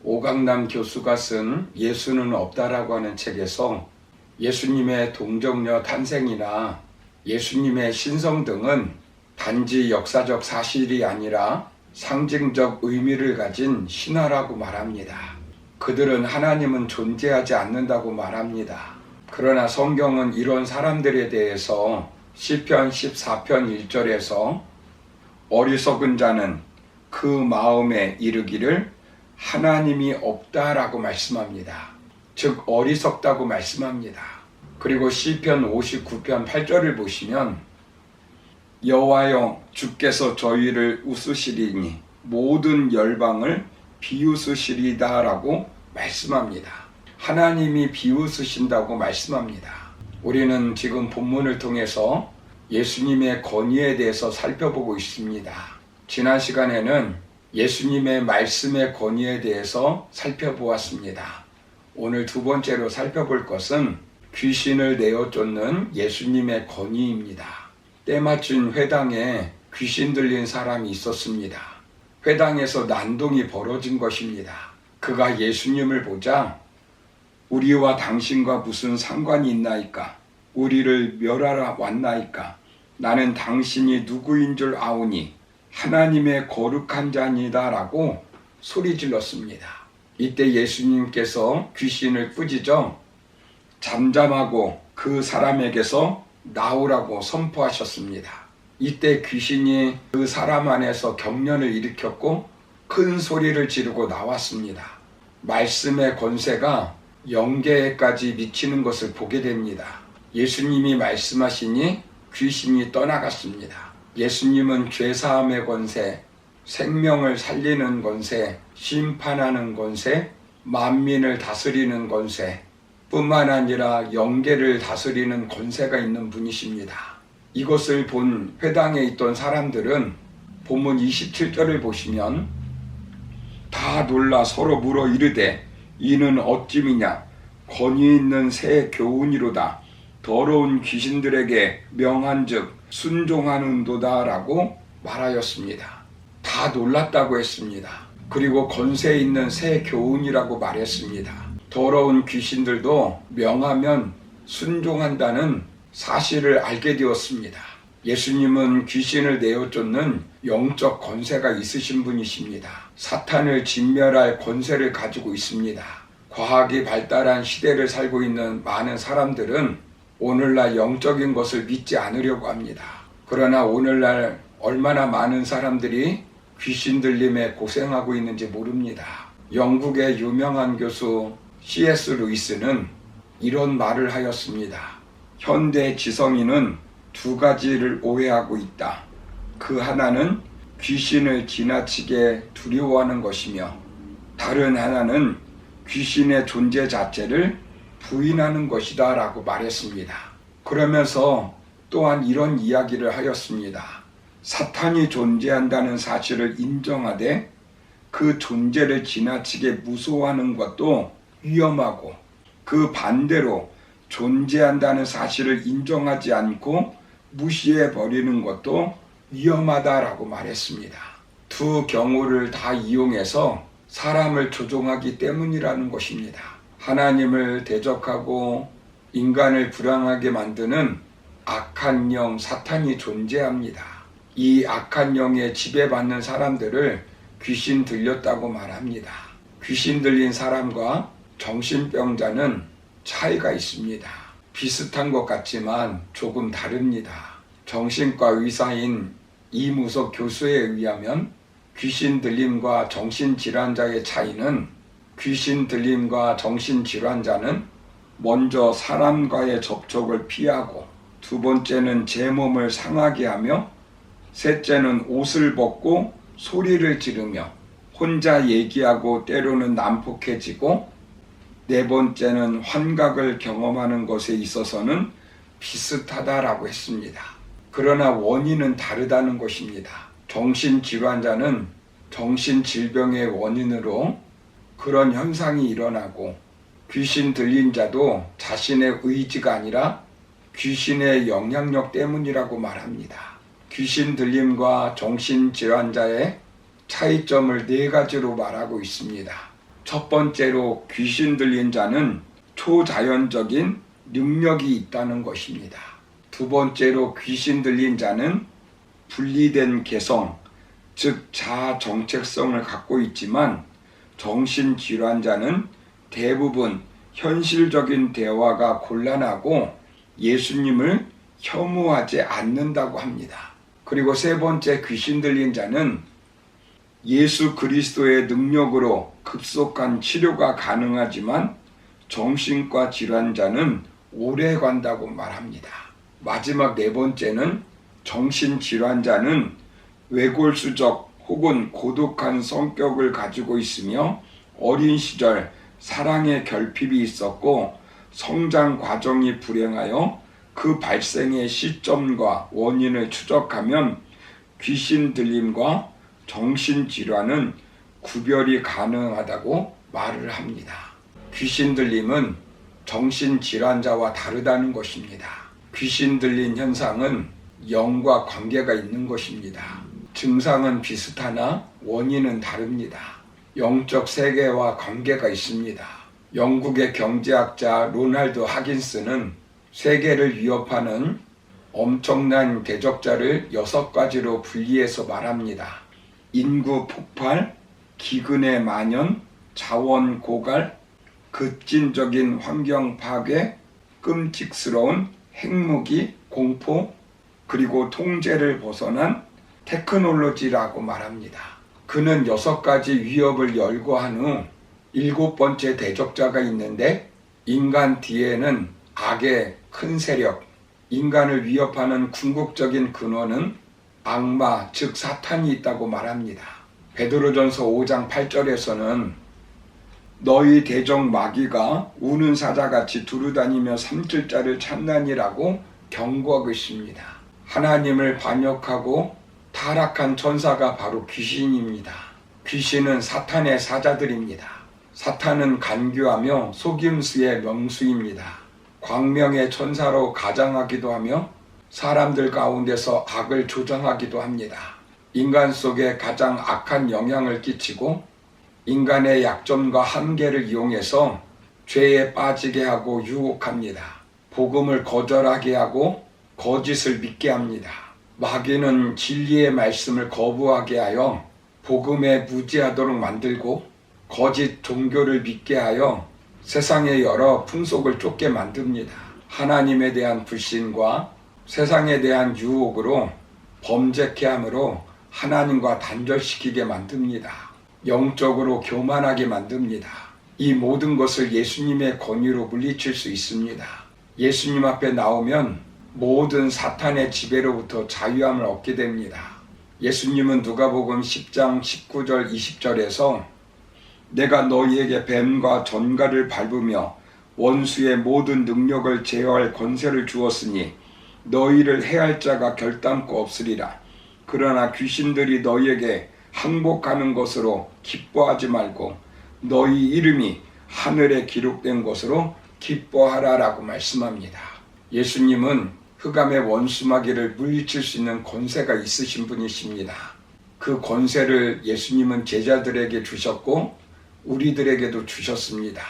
오강남 교수가 쓴 예수는 없다라고 하는 책에서 예수님의 동정녀 탄생이나 예수님의 신성 등은 단지 역사적 사실이 아니라 상징적 의미를 가진 신화라고 말합니다. 그들은 하나님은 존재하지 않는다고 말합니다. 그러나 성경은 이런 사람들에 대해서 시편 14편 1절에서 어리석은 자는 그 마음에 이르기를 하나님이 없다라고 말씀합니다. 즉 어리석다고 말씀합니다. 그리고 시편 59편 8절을 보시면 여호와여 주께서 저희를 웃으시리니 모든 열방을 비웃으시리다 라고 말씀합니다. 하나님이 비웃으신다고 말씀합니다. 우리는 지금 본문을 통해서 예수님의 권위에 대해서 살펴보고 있습니다. 지난 시간에는 예수님의 말씀의 권위에 대해서 살펴보았습니다. 오늘 두 번째로 살펴볼 것은 귀신을 내어 쫓는 예수님의 권위입니다. 때마침 회당에 귀신 들린 사람이 있었습니다. 회당에서 난동이 벌어진 것입니다. 그가 예수님을 보자 우리와 당신과 무슨 상관이 있나이까? 우리를 멸하러 왔나이까? 나는 당신이 누구인 줄 아오니 하나님의 거룩한 자니다 라고 소리 질렀습니다. 이때 예수님께서 귀신을 꾸짖어 잠잠하고 그 사람에게서 나오라고 선포하셨습니다. 이때 귀신이 그 사람 안에서 경련을 일으켰고 큰 소리를 지르고 나왔습니다. 말씀의 권세가 영계에까지 미치는 것을 보게 됩니다. 예수님이 말씀하시니 귀신이 떠나갔습니다. 예수님은 죄사함의 권세, 생명을 살리는 권세, 심판하는 권세, 만민을 다스리는 권세 뿐만 아니라 영계를 다스리는 권세가 있는 분이십니다. 이것을 본 회당에 있던 사람들은 본문 27절을 보시면 다 놀라 서로 물어 이르되 이는 어찌미냐 권위 있는 새 교훈이로다 더러운 귀신들에게 명한즉 순종하는도다 라고 말하였습니다. 다 놀랐다고 했습니다. 그리고 권세 있는 새 교훈이라고 말했습니다. 더러운 귀신들도 명하면 순종한다는 사실을 알게 되었습니다. 예수님은 귀신을 내어 쫓는 영적 권세가 있으신 분이십니다. 사탄을 진멸할 권세를 가지고 있습니다. 과학이 발달한 시대를 살고 있는 많은 사람들은 오늘날 영적인 것을 믿지 않으려고 합니다. 그러나 오늘날 얼마나 많은 사람들이 귀신 들림에 고생하고 있는지 모릅니다. 영국의 유명한 교수 C.S. 루이스는 이런 말을 하였습니다. 현대 지성인은 두 가지를 오해하고 있다. 그 하나는 귀신을 지나치게 두려워하는 것이며 다른 하나는 귀신의 존재 자체를 부인하는 것이다 라고 말했습니다. 그러면서 또한 이런 이야기를 하였습니다. 사탄이 존재한다는 사실을 인정하되 그 존재를 지나치게 무서워하는 것도 위험하고 그 반대로 존재한다는 사실을 인정하지 않고 무시해 버리는 것도 위험하다라고 말했습니다. 두 경우를 다 이용해서 사람을 조종하기 때문이라는 것입니다. 하나님을 대적하고 인간을 불안하게 만드는 악한 영 사탄이 존재합니다. 이 악한 영에 지배받는 사람들을 귀신 들렸다고 말합니다. 귀신 들린 사람과 정신병자는 차이가 있습니다. 비슷한 것 같지만 조금 다릅니다. 정신과 의사인 이무석 교수에 의하면 귀신 들림과 정신질환자의 차이는 귀신 들림과 정신질환자는 먼저 사람과의 접촉을 피하고 두 번째는 제 몸을 상하게 하며 셋째는 옷을 벗고 소리를 지르며 혼자 얘기하고 때로는 난폭해지고 네 번째는 환각을 경험하는 것에 있어서는 비슷하다라고 했습니다. 그러나 원인은 다르다는 것입니다. 정신질환자는 정신질병의 원인으로 그런 현상이 일어나고 귀신 들린 자도 자신의 의지가 아니라 귀신의 영향력 때문이라고 말합니다. 귀신 들림과 정신질환자의 차이점을 네 가지로 말하고 있습니다. 첫 번째로 귀신 들린 자는 초자연적인 능력이 있다는 것입니다. 두 번째로 귀신 들린 자는 분리된 개성, 즉 자아 정체성을 갖고 있지만 정신질환자는 대부분 현실적인 대화가 곤란하고 예수님을 혐오하지 않는다고 합니다. 그리고 세 번째 귀신 들린 자는 예수 그리스도의 능력으로 급속한 치료가 가능하지만 정신과 질환자는 오래 간다고 말합니다. 마지막 네 번째는 정신질환자는 외골수적 혹은 고독한 성격을 가지고 있으며 어린 시절 사랑의 결핍이 있었고 성장 과정이 불행하여 그 발생의 시점과 원인을 추적하면 귀신 들림과 정신질환은 구별이 가능하다고 말을 합니다. 귀신 들림은 정신질환자와 다르다는 것입니다. 귀신 들린 현상은 영과 관계가 있는 것입니다. 증상은 비슷하나 원인은 다릅니다. 영적 세계와 관계가 있습니다. 영국의 경제학자 로날드 하긴스는 세계를 위협하는 엄청난 대적자를 6가지로 분리해서 말합니다. 인구 폭발, 기근의 만연, 자원 고갈, 급진적인 환경 파괴, 끔찍스러운 핵무기, 공포, 그리고 통제를 벗어난 테크놀로지라고 말합니다. 그는 6가지 위협을 열거한 후 7번째 대적자가 있는데 인간 뒤에는 악의 큰 세력, 인간을 위협하는 궁극적인 근원은 악마, 즉 사탄이 있다고 말합니다. 베드로전서 5장 8절에서는 너희 대적 마귀가 우는 사자같이 두루다니며 삼킬 자를 찾나니라고 경고하고 있습니다. 하나님을 반역하고 타락한 천사가 바로 귀신입니다. 귀신은 사탄의 사자들입니다. 사탄은 간교하며 속임수의 명수입니다. 광명의 천사로 가장하기도 하며 사람들 가운데서 악을 조장하기도 합니다. 인간 속에 가장 악한 영향을 끼치고 인간의 약점과 한계를 이용해서 죄에 빠지게 하고 유혹합니다. 복음을 거절하게 하고 거짓을 믿게 합니다. 마귀는 진리의 말씀을 거부하게 하여 복음에 무지하도록 만들고 거짓 종교를 믿게 하여 세상의 여러 풍속을 쫓게 만듭니다. 하나님에 대한 불신과 세상에 대한 유혹으로 범죄케 함으로 하나님과 단절시키게 만듭니다. 영적으로 교만하게 만듭니다. 이 모든 것을 예수님의 권위로 물리칠 수 있습니다. 예수님 앞에 나오면 모든 사탄의 지배로부터 자유함을 얻게 됩니다. 예수님은 누가복음 10장 19절 20절에서 내가 너희에게 뱀과 전갈을 밟으며 원수의 모든 능력을 제어할 권세를 주었으니 너희를 해할 자가 결단코 없으리라. 그러나 귀신들이 너희에게 항복하는 것으로 기뻐하지 말고 너희 이름이 하늘에 기록된 것으로 기뻐하라라고 말씀합니다. 예수님은 흑암의 원수 마귀를 물리칠 수 있는 권세가 있으신 분이십니다. 그 권세를 예수님은 제자들에게 주셨고 우리들에게도 주셨습니다.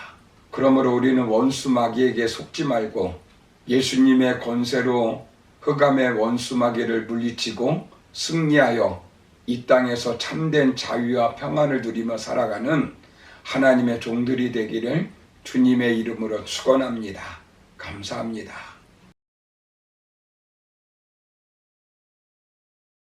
그러므로 우리는 원수 마귀에게 속지 말고 예수님의 권세로 흑암의 원수 마귀를 물리치고 승리하여 이 땅에서 참된 자유와 평안을 누리며 살아가는 하나님의 종들이 되기를 주님의 이름으로 축원합니다. 감사합니다.